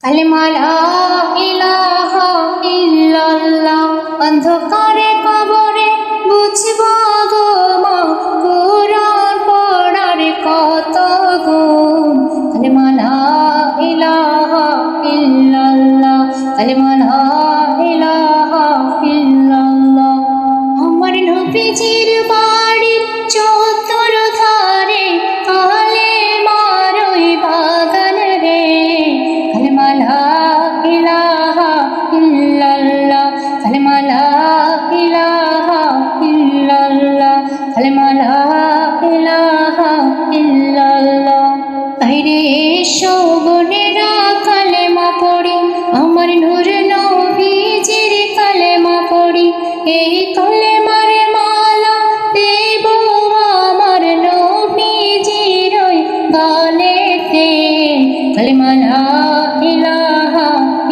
কালেমা লা ইলাহা ইল্লাল্লাহ। অন্ধকারে কবরে বুঝব গো মা, কুরআন পড়ার কত গুণ। কালেমা লা ইলাহা ইল্লাল্লাহ, কালেমা লা ইলাহা ইল্লাল্লাহ। আমার নবীজির বাড়ি চত্বর ধারে, কালেমার ওই বাগান রে। কালেমা লা ইলাহা ইল্লাল্লাহ, কালেমা লা ইলাহা ইল্লাল্লাহ, কালেমা লা ইলাহা ইল্লাল্লাহ। তাইরে এসো বোনেরা কালেমা পড়ি, আমার নূর নবীজির কালেমা পড়ি। এই কালেমার মালা দেব আমার নবীজির ওই গালেতে। কালেমা লা ইলাহা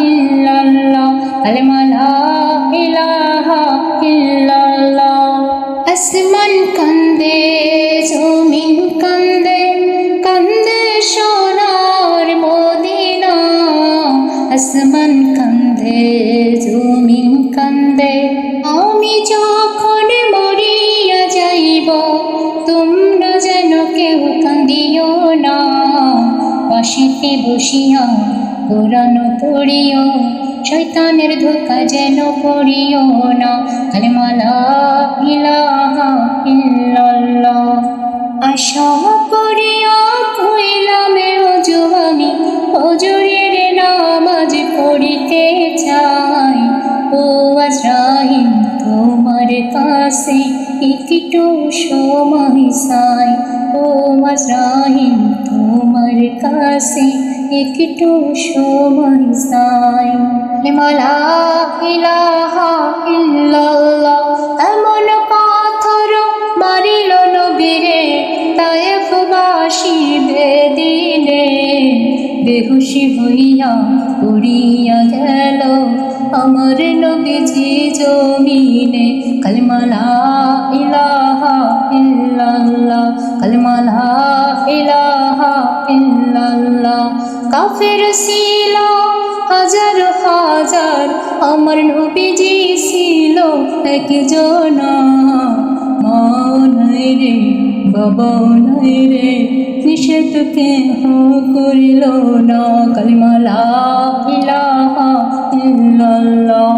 ইল্লাল্লাহ, কালেমা লা ইলাহা ইল্লাল্লাহ। আসমান কান্দে, জমিন কান্দে, কান্দে সোনার মদিনা। আসমান কান্দে, জমিন কান্দে, আমি যখন মরিয়া যাইব, তোমরা যেন কেউ কান্দিও না। পাশিতে বসিয়া কোরআন পড়িও, শয়তানের ধোঁকা যেন পড়িও না। কালেমা লা ইলাহা ইল্লাল্লাহ। আশা করিয়া কইলাম ওযু আমি, ফজরের নামাজ পড়িতে চাই। ও আজরাইল তোমার কাছে একটু সময় চাই। ও আজরাইল তোমার কাছে একটু সময় চাই। কালেমা লা ইলাহা ইল্লাল্লাহ। এমন পাথর মারিল নবীরে, তায়েফবাসী বেদিনে। বেহুশি হইয়া পড়িয়া গেল আমার নবীজি জমিনে। কালেমা লা ইলাহা ইল্লাল্লাহ, কালেমা লা ইলাহা ইল্লাল্লাহ। কাফের ছিল হাজার হাজার, আমার নবীজি ছিল একজন। মাও নাই রে, বাবাও নাই রে, নিষেধ কেহ করিল না। কালেমা লা ইলাহা ইল্লাল্লাহ।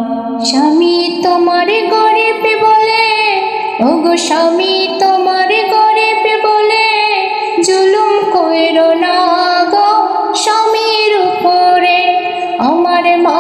স্বামী তোমার গরিব বলে, ওগো স্বামী তোমার গরিব বলে, জুলুম কইরো না গো স্বামীর উপরে। আমার মা